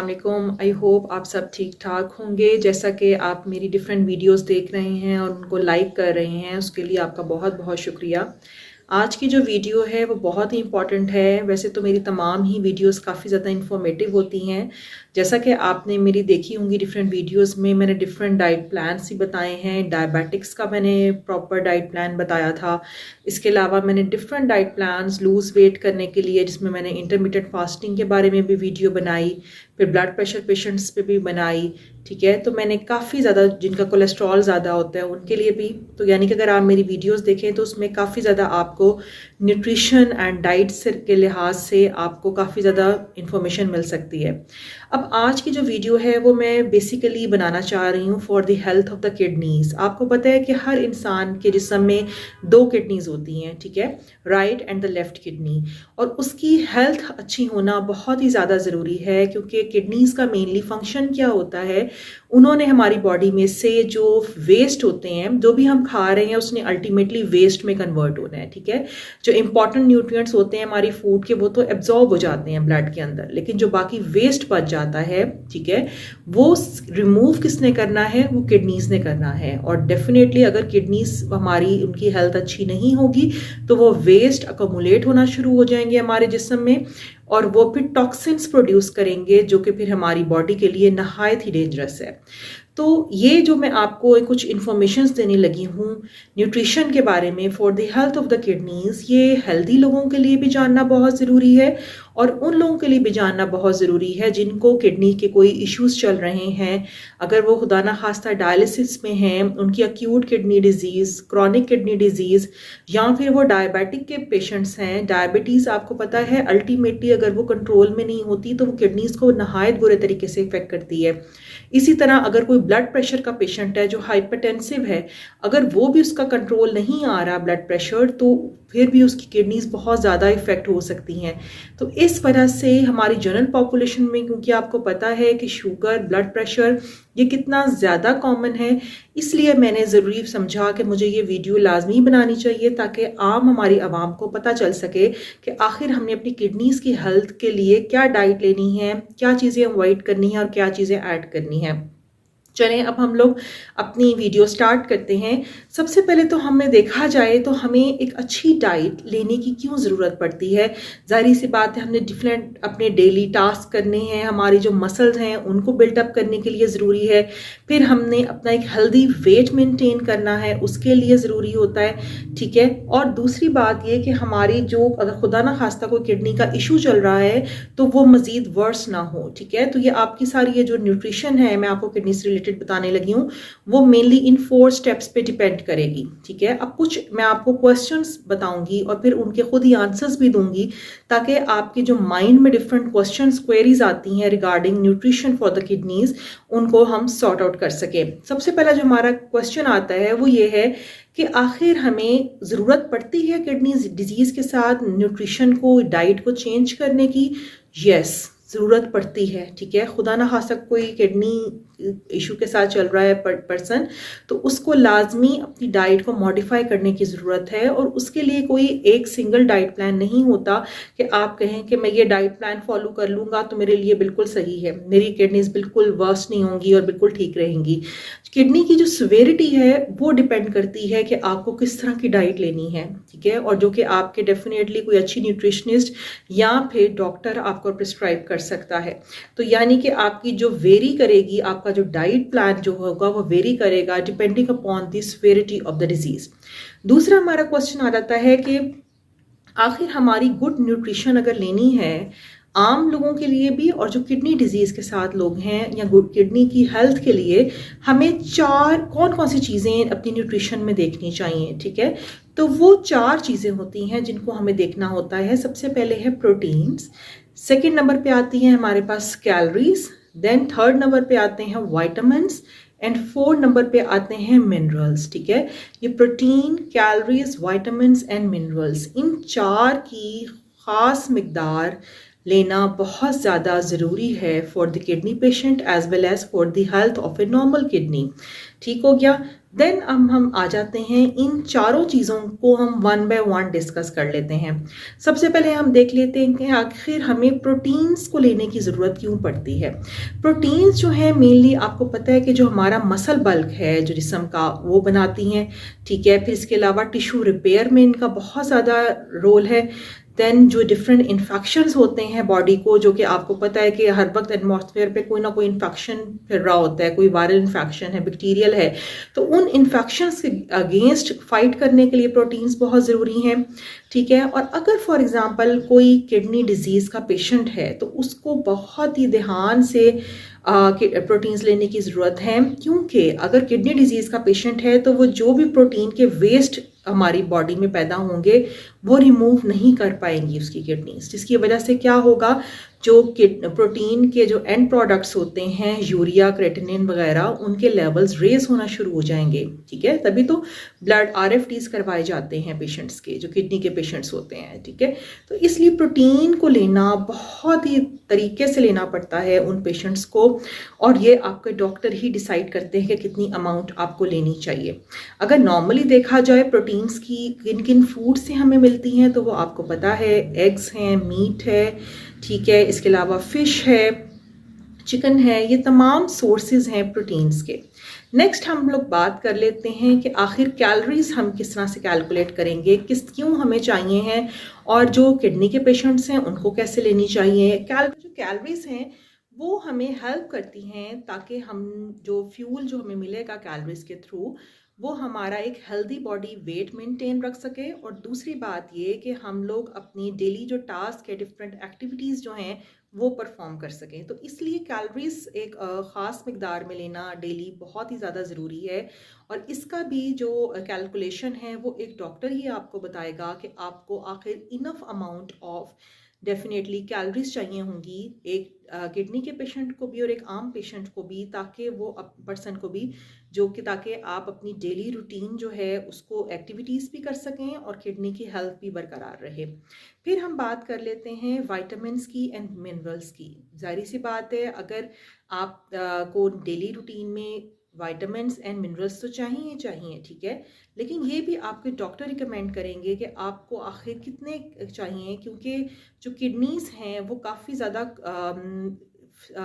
अस्सलाम वालेकुम। I hope आप सब ठीक ठाक होंगे। जैसा कि आप मेरी डिफरेंट वीडियोस देख रहे हैं और उनको लाइक कर रहे हैं, उसके लिए आपका बहुत बहुत शुक्रिया। आज की जो वीडियो है वो बहुत ही इंपॉर्टेंट है। वैसे तो मेरी तमाम ही वीडियोस काफ़ी ज़्यादा इंफॉर्मेटिव होती हैं। जैसा कि आपने मेरी देखी होंगी डिफरेंट वीडियोस में, मैंने डिफरेंट डाइट प्लान्स ही बताए हैं। डायबिटिक्स का मैंने प्रॉपर डाइट प्लान बताया था। इसके अलावा मैंने different diet plans lose weight करने के लिए, जिसमें मैंने इंटरमीडिएट फास्टिंग के बारे में भी वीडियो बनाई, फिर ब्लड प्रेशर पेशेंट्स पे भी बनाई। ठीक है, तो मैंने काफ़ी ज़्यादा, जिनका कोलेस्ट्रॉल ज़्यादा होता है उनके लिए भी, तो यानी कि अगर आप मेरी वीडियोस देखें तो उसमें काफ़ी ज़्यादा आपको न्यूट्रिशन एंड डाइट से के लिहाज से आपको काफ़ी ज़्यादा इंफॉर्मेशन मिल सकती है। अब आज की जो वीडियो है वो मैं बेसिकली बनाना चाह रही हूँ for the health of the kidneys. आपको पता है कि हर इंसान के जिस्म में 2 किडनीज़ होती हैं, ठीक है, right and the left kidney, और उसकी हेल्थ अच्छी होना बहुत ही ज़्यादा ज़रूरी है, क्योंकि किडनीज़ का मेनली फंक्शन क्या होता है, उन्होंने हमारी बॉडी में से जो वेस्ट होते हैं, जो भी हम खा रहे हैं, उसने अल्टीमेटली वेस्ट में कन्वर्ट होना है। ठीक है, जो इंपॉर्टेंट न्यूट्रिएंट्स होते हैं हमारी फूड के, वो तो एब्जॉर्ब हो जाते हैं ब्लड के अंदर, लेकिन जो बाकी वेस्ट बच जाता है, ठीक है, वो रिमूव किसने करना है, वो किडनीज़ ने करना है। और डेफिनेटली अगर किडनीज़ हमारी, उनकी हेल्थ अच्छी नहीं होगी तो वो वेस्ट अकोमुलेट होना शुरू हो जाएंगे हमारे जिस्म में, और वो फिर टॉक्सिन्स प्रोड्यूस करेंगे, जो कि फिर हमारी बॉडी के लिए नहायत ही डेंजरस है। तो ये जो मैं आपको कुछ इन्फॉर्मेशंस देने लगी हूँ न्यूट्रिशन के बारे में for the health of the kidneys, ये हेल्दी लोगों के लिए भी जानना बहुत ज़रूरी है और उन लोगों के लिए भी जानना बहुत ज़रूरी है जिनको किडनी के कोई इश्यूज़ चल रहे हैं। अगर वो खुदा ना खास्ता डायलिसिस में हैं, उनकी acute kidney disease, chronic kidney disease, या फिर वो डायबिटिक के पेशेंट्स हैं। डायबिटीज़ आपको पता है अल्टीमेटली अगर वो कंट्रोल में नहीं होती तो वो किडनीज़ को नहायत बुरे तरीके से इफेक्ट करती है। इसी तरह अगर कोई ब्लड प्रेशर का पेशेंट है जो हाइपरटेंसिव है, अगर वो भी उसका कंट्रोल नहीं आ रहा ब्लड प्रेशर, तो फिर भी उसकी किडनीज बहुत ज़्यादा इफेक्ट हो सकती हैं। तो इस वजह से हमारी जनरल पॉपुलेशन में, क्योंकि आपको पता है कि शुगर, ब्लड प्रेशर ये कितना ज़्यादा कॉमन है, इसलिए मैंने ज़रूरी समझा कि मुझे ये वीडियो लाजमी बनानी चाहिए ताकि आम हमारी आवाम को पता चल सके कि आखिर हमने अपनी किडनीज़ की हेल्थ के लिए क्या डाइट लेनी है, क्या चीज़ें अवॉइड करनी है और क्या चीज़ें ऐड करनी है। चलें अब हम लोग अपनी वीडियो स्टार्ट करते हैं। सबसे पहले तो हमें देखा जाए तो हमें एक अच्छी डाइट लेने की क्यों ज़रूरत पड़ती है। ज़ाहिर सी बात है, हमने डिफरेंट अपने डेली टास्क करने हैं, हमारी जो मसल्स हैं उनको बिल्टअप करने के लिए ज़रूरी है, फिर हमने अपना एक हेल्दी वेट मेंटेन करना है, उसके लिए ज़रूरी होता है। ठीक है, और दूसरी बात ये कि हमारी जो, अगर खुदा ना खास्ता कोई किडनी का इशू चल रहा है तो वो मज़ीद वर्स ना हो। ठीक है, तो ये आपकी सारी ये जो न्यूट्रिशन है मैं आपको किडनी से रिलेटेड बताने लगी हूँ, वो मेनली इन 4 स्टेप्स पे डिपेंड करेगी। ठीक है, अब कुछ मैं आपको क्वेश्चंस बताऊंगी और फिर उनके खुद ही आंसर्स भी दूंगी, ताकि आपके जो माइंड में डिफरेंट क्वेश्चंस, क्वेरीज आती हैं regarding nutrition for the kidneys, उनको हम सॉर्ट आउट कर सके। सबसे पहला जो हमारा क्वेश्चन आता है वो ये है कि आखिर हमें ज़रूरत पड़ती है किडनी डिजीज़ के साथ न्यूट्रिशन को, डाइट को चेंज करने की? यस, ज़रूरत पड़ती है। ठीक है, खुदा ना खास्ता कोई किडनी इशू के साथ चल रहा है पर्सन, तो उसको लाजमी अपनी डाइट को मॉडिफाई करने की ज़रूरत है। और उसके लिए कोई एक सिंगल डाइट प्लान नहीं होता कि आप कहें कि मैं ये डाइट प्लान फॉलो कर लूँगा तो मेरे लिए बिल्कुल सही है, मेरी किडनीज बिल्कुल वर्स नहीं होंगी और बिल्कुल ठीक रहेंगी। किडनी की जो सिवियरिटी है वो डिपेंड करती है कि आपको किस तरह की डाइट लेनी है। ठीक है, और जो कि आपके डेफिनेटली कोई अच्छी न्यूट्रिशनिस्ट या फिर डॉक्टर आपको प्रिस्क्राइब कर सकता है। तो यानी कि आपकी जो वेरी करेगी, आपका जो डाइट प्लान जो होगा वो वेरी करेगा depending upon the severity of the disease. दूसरा हमारा क्वेश्चन आ जाता है कि आखिर हमारी गुड न्यूट्रिशन अगर लेनी है आम लोगों के लिए भी और जो किडनी डिजीज़ के साथ लोग हैं या गुड किडनी की हेल्थ के लिए, हमें कौन कौन सी चीज़ें अपनी न्यूट्रिशन में देखनी चाहिए। ठीक है, तो वो 4 चीज़ें होती हैं जिनको हमें देखना होता है। सबसे पहले है प्रोटीन्स, सेकेंड नंबर पे आती हैं हमारे पास कैलोरीज, देन थर्ड नंबर पे आते हैं वाइटामिन्स एंड 4 नंबर पे आते हैं मिनरल्स। ठीक है, ये protein, calories, vitamins and minerals, इन 4 की ख़ास मिकदार लेना बहुत ज़्यादा ज़रूरी है for the kidney patient as well as for the health of a normal kidney. ठीक हो गया। देन अब हम आ जाते हैं, इन चारों चीज़ों को हम वन बाय वन डिस्कस कर लेते हैं। सबसे पहले हम देख लेते हैं कि आखिर हमें प्रोटीन्स को लेने की ज़रूरत क्यों पड़ती है। प्रोटीन्स जो है मेनली आपको पता है कि जो हमारा मसल बल्क है जो जिस्म का, वो बनाती हैं। ठीक है, फिर इसके अलावा टिश्यू रिपेयर में इनका बहुत ज़्यादा रोल है। देन जो डिफरेंट इन्फेक्शंस होते हैं बॉडी को, जो कि आपको पता है कि हर वक्त एटमॉस्फेयर पे कोई ना कोई इन्फेक्शन फिर रहा होता है, कोई वायरल इन्फेक्शन है, बैक्टीरियल है, तो उन इन्फेक्शंस के अगेंस्ट फाइट करने के लिए प्रोटीन्स बहुत ज़रूरी हैं। ठीक है, और अगर फॉर एग्जांपल कोई किडनी डिजीज़ का पेशेंट है तो उसको बहुत ही ध्यान से प्रोटीन्स लेने की ज़रूरत है, क्योंकि अगर किडनी डिजीज़ का पेशेंट है तो वो जो भी प्रोटीन के वेस्ट हमारी बॉडी में पैदा होंगे वो रिमूव नहीं कर पाएंगी उसकी किडनीज, जिसकी वजह से क्या होगा, जो प्रोटीन के जो एंड प्रोडक्ट्स होते हैं यूरिया, क्रेटिनिन वगैरह, उनके लेवल्स रेज होना शुरू हो जाएंगे। ठीक है, तभी तो ब्लड RFTs करवाए जाते हैं पेशेंट्स के, जो किडनी के पेशेंट्स होते हैं। ठीक है, तो इसलिए प्रोटीन को लेना बहुत ही तरीके से लेना पड़ता है उन पेशेंट्स को, और ये आपके डॉक्टर ही डिसाइड करते हैं कि कितनी अमाउंट आपको लेनी चाहिए। अगर नॉर्मली देखा जाए प्रोटीन्स की किन किन फूड से हमें मिलती हैं तो वो आपको पता है, एग्स हैं, मीट है, ठीक है, इसके अलावा फ़िश है, चिकन है, ये तमाम सोर्सेज हैं प्रोटीन्स के। नेक्स्ट हम लोग बात कर लेते हैं कि आखिर कैलोरीज हम किस तरह से कैलकुलेट करेंगे, क्यों हमें चाहिए हैं, और जो किडनी के पेशेंट्स हैं उनको कैसे लेनी चाहिए। जो कैलोरीज हैं वो हमें हेल्प करती हैं ताकि हम जो फ्यूल जो हमें मिलेगा कैलोरीज के थ्रू, वो हमारा एक हेल्दी बॉडी वेट मेंटेन रख सके, और दूसरी बात ये कि हम लोग अपनी डेली जो टास्क है, डिफरेंट एक्टिविटीज़ जो हैं वो परफॉर्म कर सकें। तो इसलिए कैलोरीज एक ख़ास मकदार में लेना डेली बहुत ही ज़्यादा ज़रूरी है, और इसका भी जो कैलकुलेशन है वो एक डॉक्टर ही आपको बताएगा कि आपको आखिर enough amount of definitely calories चाहिए होंगी एक किडनी के पेशेंट को भी और एक आम पेशेंट को भी, ताकि वो पर्सन को भी, जो कि ताकि आप अपनी डेली रूटीन जो है उसको एक्टिविटीज़ भी कर सकें और किडनी की हेल्थ भी बरकरार रहे। फिर हम बात कर लेते हैं विटामिन्स की एंड मिनरल्स की। जाहिर सी बात है, अगर आप को डेली रूटीन में विटामिन्स एंड मिनरल्स तो चाहिए चाहिए, ठीक है, लेकिन ये भी आपके डॉक्टर रिकमेंड करेंगे कि आपको आखिर कितने चाहिए, क्योंकि जो किडनीज हैं वो काफ़ी ज़्यादा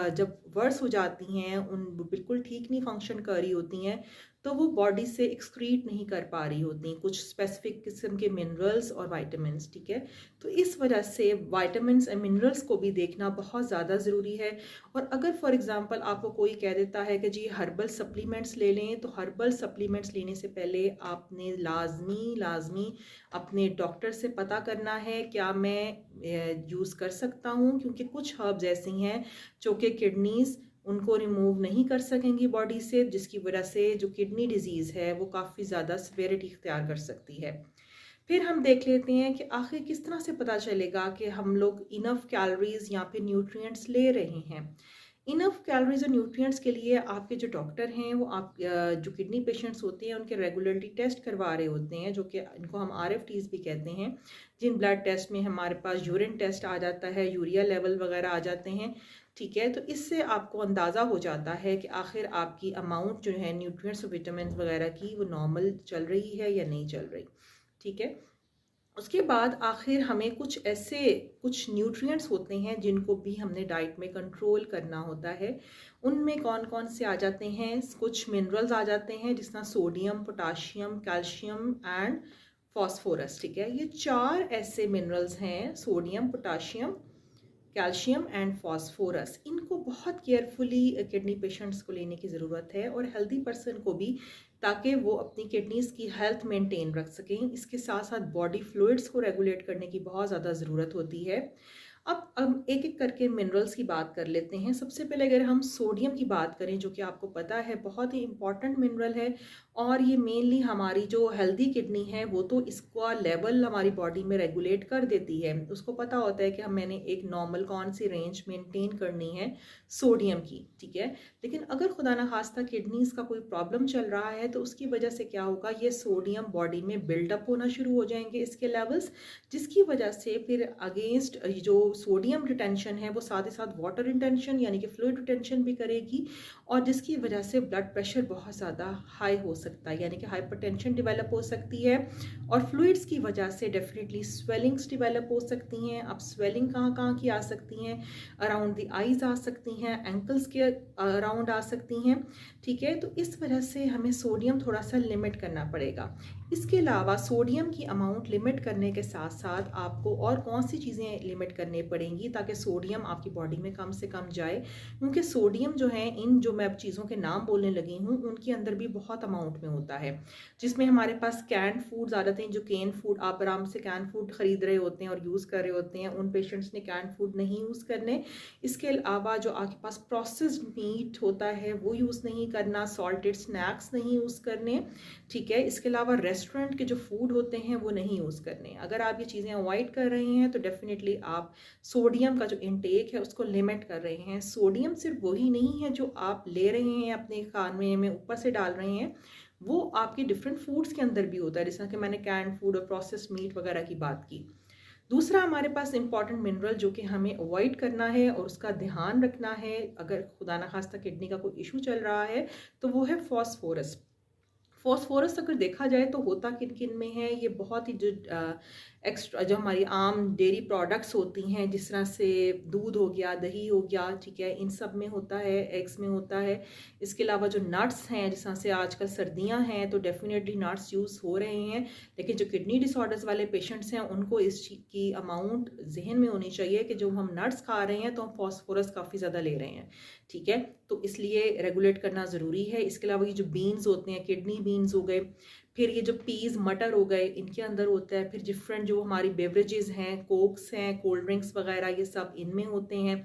जब वर्स हो जाती हैं, उन बिल्कुल ठीक नहीं फंक्शन कर रही होती हैं, तो वो बॉडी से एक्सक्रीट नहीं कर पा रही होती कुछ स्पेसिफिक किस्म के मिनरल्स और विटामिन्स। ठीक है, तो इस वजह से विटामिन्स एंड मिनरल्स को भी देखना बहुत ज़्यादा ज़रूरी है। और अगर फॉर एग्जांपल आपको कोई कह देता है कि जी हर्बल सप्लीमेंट्स ले लें, तो हर्बल सप्लीमेंट्स लेने से पहले आपने लाजमी अपने डॉक्टर से पता करना है क्या मैं यूज़ कर सकता हूँ, क्योंकि कुछ हर्ब्स ऐसी हैं जो कि किडनीज उनको रिमूव नहीं कर सकेंगी बॉडी से, जिसकी वजह से जो किडनी डिजीज़ है वो काफ़ी ज़्यादा सीवियरिटी इख्तियार कर सकती है। फिर हम देख लेते हैं कि आखिर किस तरह से पता चलेगा कि हम लोग इनफ कैलोरीज या फिर न्यूट्रिएंट्स ले रहे हैं। इनफ कैलोरीज और न्यूट्रिएंट्स के लिए आपके जो डॉक्टर हैं वो आप जो किडनी पेशेंट्स होते हैं उनके रेगुलरली टेस्ट करवा रहे होते हैं, जो कि इनको हम RFTs भी कहते हैं, जिन ब्लड टेस्ट में हमारे पास यूरिन टेस्ट आ जाता है, यूरिया लेवल वगैरह आ जाते हैं। ठीक है, तो इससे आपको अंदाज़ा हो जाता है कि आखिर आपकी अमाउंट जो है न्यूट्रिएंट्स और विटामिन वगैरह की वो नॉर्मल चल रही है या नहीं चल रही। ठीक है, उसके बाद आखिर हमें कुछ न्यूट्रिएंट्स होते हैं जिनको भी हमने डाइट में कंट्रोल करना होता है। उनमें कौन कौन से आ जाते हैं, कुछ मिनरल्स आ जाते हैं जिस तरह sodium, potassium, calcium and phosphorus. ठीक है, ये 4 ऐसे मिनरल्स हैं, sodium, potassium, calcium and phosphorus. इनको बहुत केयरफुली किडनी पेशेंट्स को लेने की ज़रूरत है, और हेल्दी पर्सन को भी, ताकि वो अपनी किडनीज़ की हेल्थ मेंटेन रख सकें। इसके साथ साथ बॉडी फ्लूइड्स को रेगुलेट करने की बहुत ज़्यादा ज़रूरत होती है। अब एक एक करके मिनरल्स की बात कर लेते हैं। सबसे पहले अगर हम सोडियम की बात करें, जो कि आपको पता है बहुत ही इंपॉर्टेंट मिनरल है, और ये मेनली हमारी जो हेल्दी किडनी है वो तो इसका लेवल हमारी बॉडी में रेगुलेट कर देती है। उसको पता होता है कि मैंने एक नॉर्मल कौन सी रेंज मेंटेन करनी है सोडियम की। ठीक है, लेकिन अगर खुदा ना खास्ता किडनीज का कोई प्रॉब्लम चल रहा है तो उसकी वजह से क्या होगा, ये सोडियम बॉडी में बिल्डअप होना शुरू हो जाएंगे इसके लेवल्स, जिसकी वजह से फिर अगेंस्ट जो सोडियम रिटेंशन है वो साथ ही साथ वाटर रिटेंशन यानी कि फ्लूइड रिटेंशन भी करेगी, और जिसकी वजह से ब्लड प्रेशर बहुत ज़्यादा हाई हो सकता है, यानी कि हाइपरटेंशन डेवलप हो सकती है। और फ्लूइड्स की वजह से डेफिनेटली स्वेलिंग्स डेवलप हो सकती हैं। अब स्वेलिंग कहाँ कहाँ की आ सकती हैं, अराउंड द आईज आ सकती हैं, एंकल्स के अराउंड आ सकती हैं, ठीक है। तो इस वजह से हमें सोडियम थोड़ा सा लिमिट करना पड़ेगा। इसके अलावा सोडियम की अमाउंट लिमिट करने के साथ साथ आपको और कौन सी चीज़ें लिमिट करनी पड़ेंगी ताकि सोडियम आपकी बॉडी में कम से कम जाए, क्योंकि सोडियम जो है इन जो मैं अब चीज़ों के नाम बोलने लगी हूँ उनके अंदर भी बहुत अमाउंट में होता है, जिसमें हमारे पास कैन फूड्स आ जाते हैं। जो कैन फूड आप आराम से कैन फूड खरीद रहे होते हैं और यूज़ कर रहे होते हैं, उन पेशेंट्स ने कैन फूड नहीं यूज़ करने। इसके अलावा जो आपके पास प्रोसेस्ड मीट होता है वो यूज़ नहीं करना, सॉल्टेड स्नैक्स नहीं यूज़ करने, ठीक है। इसके अलावा रेस्टोरेंट के जो फूड होते हैं वो नहीं यूज़ करने। अगर आप ये चीज़ें अवॉइड कर रहे हैं तो डेफिनेटली आप सोडियम का जो इंटेक है उसको लिमिट कर रहे हैं। सोडियम सिर्फ वही नहीं है जो आप ले रहे हैं अपने खाने में ऊपर से डाल रहे हैं, वो आपके डिफरेंट फूड्स के अंदर भी होता है, जैसा कि मैंने कैन फूड और प्रोसेस्ड मीट वगैरह की बात की। दूसरा हमारे पास इंपॉर्टेंट मिनरल जो कि हमें अवॉइड करना है और उसका ध्यान रखना है अगर खुदा न खास्ता किडनी का कोई इशू चल रहा है, तो वो है फॉस्फोरस। फॉस्फोरस अगर देखा जाए तो होता किन किन में है, ये बहुत ही जो एक्स्ट्रा जो हमारी आम डेयरी प्रोडक्ट्स होती हैं, जिस तरह से दूध हो गया, दही हो गया, ठीक है, इन सब में होता है, एग्स में होता है। इसके अलावा जो नट्स हैं, जिस तरह से आजकल सर्दियां हैं तो डेफिनेटली नट्स यूज़ हो रहे हैं, लेकिन जो किडनी डिसऑर्डर्स वाले पेशेंट्स हैं उनको इस चीज़ की अमाउंट जहन में होनी चाहिए कि जो हम नट्स खा रहे हैं तो हम फॉस्फोरस काफ़ी ज़्यादा ले रहे हैं, ठीक है। तो इसलिए रेगुलेट करना ज़रूरी है। इसके अलावा ये जो बीन्स होते हैं, किडनी बीन्स हो गए, फिर ये जो पीज मटर हो गए, इनके अंदर होता है। फिर डिफरेंट जो हमारी बेवरेजेस हैं, कोक्स हैं, कोल्ड ड्रिंक्स वगैरह, ये सब इनमें होते हैं।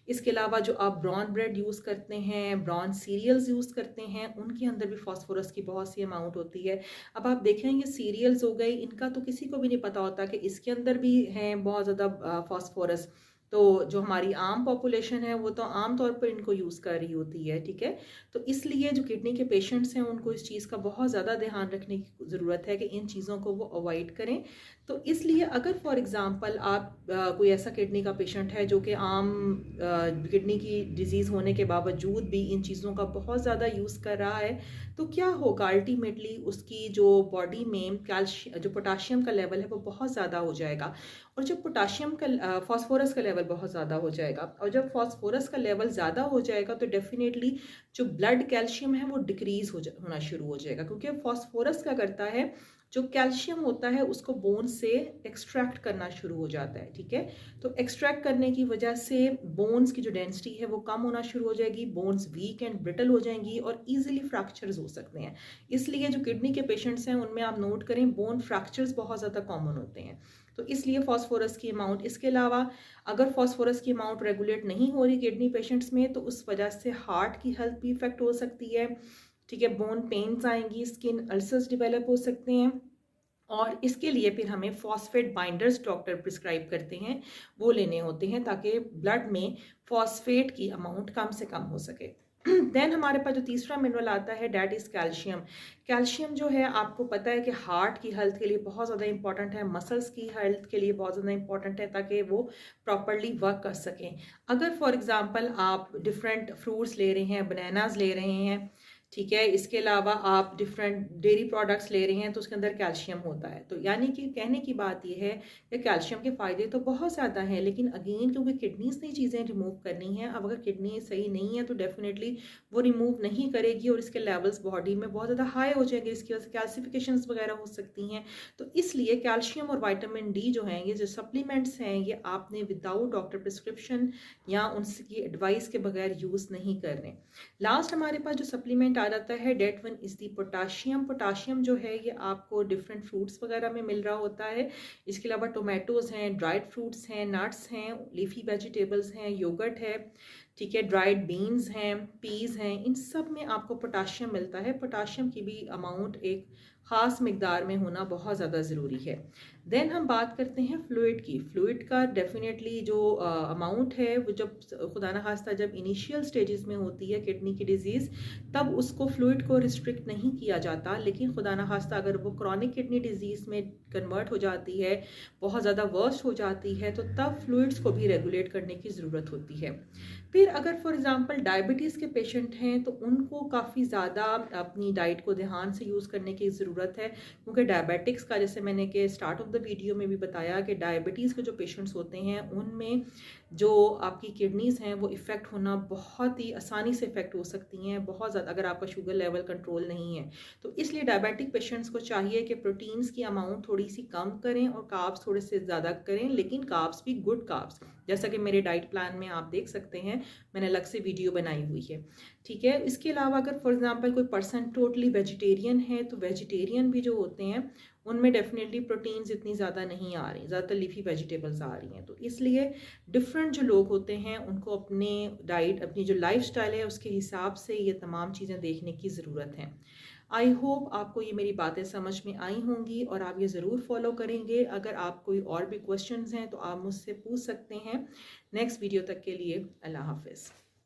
इसके अलावा जो आप ब्राउन ब्रेड यूज़ करते हैं, ब्राउन सीरियल्स यूज़ करते हैं, उनके अंदर भी फॉस्फोरस की बहुत सी अमाउंट होती है। अब आप देखें ये सीरियल्स हो गए, इनका तो किसी को भी नहीं पता होता कि इसके अंदर भी हैं बहुत ज़्यादा फॉस्फोरस। तो जो हमारी आम पॉपुलेशन है वो तो आम तौर पर इनको यूज़ कर रही होती है, ठीक है। तो इसलिए जो किडनी के पेशेंट्स हैं उनको इस चीज़ का बहुत ज़्यादा ध्यान रखने की ज़रूरत है कि इन चीज़ों को वो अवॉइड करें। तो इसलिए अगर फॉर एग्ज़ाम्पल आप कोई ऐसा किडनी का पेशेंट है जो कि आम किडनी की डिजीज़ होने के बावजूद भी इन चीज़ों का बहुत ज़्यादा यूज़ कर रहा है, तो क्या होगा अल्टीमेटली उसकी जो बॉडी में कैल्शियम जो पोटाशियम का लेवल है वो बहुत ज़्यादा हो जाएगा, और जब पोटाशियम का फॉस्फोरस का लेवल बहुत ज़्यादा हो जाएगा, और जब फॉस्फोरस का लेवल ज़्यादा हो जाएगा तो डेफिनेटली जो ब्लड कैल्शियम है वो डिक्रीज होना शुरू हो जाएगा, क्योंकि फॉस्फोरस क्या करता है, जो कैल्शियम होता है उसको बोन से एक्सट्रैक्ट करना शुरू हो जाता है, ठीक है। तो एक्सट्रैक्ट करने की वजह से बोन्स की जो डेंसिटी है वो कम होना शुरू हो जाएगी, बोन्स वीक एंड ब्रिटल हो जाएंगी और इजीली फ्रैक्चर्स हो सकते हैं। इसलिए जो किडनी के पेशेंट्स हैं उनमें आप नोट करें बोन फ्रैक्चर्स बहुत ज़्यादा कॉमन होते हैं। तो इसलिए फॉस्फोरस की अमाउंट, इसके अलावा अगर फॉस्फोरस की अमाउंट रेगुलेट नहीं हो रही किडनी पेशेंट्स में तो उस वजह से हार्ट की हेल्थ भी इफेक्ट हो सकती है, ठीक है। बोन पेन्स आएंगी, स्किन अल्सर्स डेवलप हो सकते हैं, और इसके लिए फिर हमें फॉस्फेट बाइंडर्स डॉक्टर प्रिस्क्राइब करते हैं, वो लेने होते हैं ताकि ब्लड में फॉस्फेट की अमाउंट कम से कम हो सके। देन हमारे पास जो तीसरा मिनरल आता है डेट इज़ कैल्शियम। कैल्शियम जो है आपको पता है कि हार्ट की हेल्थ के लिए बहुत ज़्यादा इंपॉर्टेंट है, मसल्स की हेल्थ के लिए बहुत ज़्यादा इंपॉर्टेंट है ताकि वो प्रॉपरली वर्क कर सकें। अगर फॉर एग्जांपल आप डिफरेंट फ्रूट्स ले रहे हैं, बनानास ले रहे हैं, ठीक है, इसके अलावा आप डिफरेंट डेयरी प्रोडक्ट्स ले रहे हैं तो उसके अंदर कैल्शियम होता है। तो यानी कि कहने की बात यह है कि कैल्शियम के फ़ायदे तो बहुत ज़्यादा हैं, लेकिन अगेन क्योंकि किडनी से चीज़ें रिमूव करनी हैं, अब अगर किडनी सही नहीं है तो डेफिनेटली वो रिमूव नहीं करेगी और इसके लेवल्स बॉडी में बहुत ज़्यादा हाई हो जाएंगे, इसकी वजह से कैल्सिफिकेशंस वगैरह हो सकती हैं। तो इसलिए कैल्शियम और विटामिन डी जो हैं, ये जो सप्लीमेंट्स हैं, ये आपने विदाउट डॉक्टर प्रिस्क्रिप्शन या उनकी एडवाइस के बगैर यूज़ नहीं करने। लास्ट हमारे पास जो सप्लीमेंट आ जाता है that one is the potassium. Potassium जो है ये आपको डिफरेंट फ्रूट्स वगैरह में मिल रहा होता है। इसके अलावा टोमेटोज हैं, ड्राइड फ्रूट्स हैं, नट्स हैं, लीफी वेजिटेबल्स हैं, योगर्ट है, ठीक है, ड्राइड बीन्स हैं, पीज हैं, इन सब में आपको पोटाशियम मिलता है। पोटाशियम की भी अमाउंट एक ख़ास मिकदार में होना बहुत ज़्यादा ज़रूरी है। देन हम बात करते हैं फ्लूइड की। फ्लूइड का डेफिनेटली जो अमाउंट है वो जब खुदा न खास्ता जब इनिशियल स्टेजेस में होती है किडनी की डिजीज़, तब उसको फ्लूइड को रिस्ट्रिक्ट नहीं किया जाता। लेकिन खुदा न खास्ता अगर वो क्रॉनिक किडनी डिजीज़ में कन्वर्ट हो जाती है, बहुत ज़्यादा वर्स्ट हो जाती है, तो तब फ्लूइड्स को भी रेगुलेट करने की ज़रूरत होती है। फिर अगर फॉर एग्ज़ाम्पल डायबिटीज़ के पेशेंट हैं तो उनको काफ़ी ज़्यादा अपनी डाइट को ध्यान से यूज़ करने की ज़रूरत है, क्योंकि डायबिटिक्स का जैसे मैंने के स्टार्ट ऑफ द वीडियो में भी बताया कि डायबिटीज़ के जो पेशेंट्स होते हैं उनमें जो आपकी किडनीज़ हैं वो इफ़ेक्ट होना बहुत ही आसानी से इफ़ेक्ट हो सकती हैं, बहुत ज़्यादा अगर आपका शुगर लेवल कंट्रोल नहीं है। तो इसलिए डायबिटिक पेशेंट्स को चाहिए कि प्रोटीन्स की अमाउंट थोड़ी सी कम करें और कार्ब्स थोड़े से ज़्यादा करें, लेकिन कार्ब्स भी गुड कार्ब्स, जैसा कि मेरे डाइट प्लान में आप देख सकते हैं, मैंने अलग से वीडियो बनाई हुई है। ठीक है, इसके अलावा अगर फॉर एग्जांपल कोई पर्सन टोटली वेजिटेरियन है तो वेजिटेरियन भी जो होते हैं उनमें डेफिनेटली प्रोटीन्स इतनी ज़्यादा नहीं आ रही, ज़्यादातर लीफी वेजिटेबल्स आ रही हैं। तो इसलिए डिफरेंट जो लोग होते हैं उनको अपने डाइट, अपनी जो लाइफस्टाइल है उसके हिसाब से ये तमाम चीज़ें देखने की ज़रूरत है। आई होप आपको ये मेरी बातें समझ में आई होंगी और आप ये ज़रूर फॉलो करेंगे। अगर आप कोई और भी क्वेश्चंस हैं तो आप मुझसे पूछ सकते हैं। नेक्स्ट वीडियो तक के लिए अल्लाह हाफ़िज़।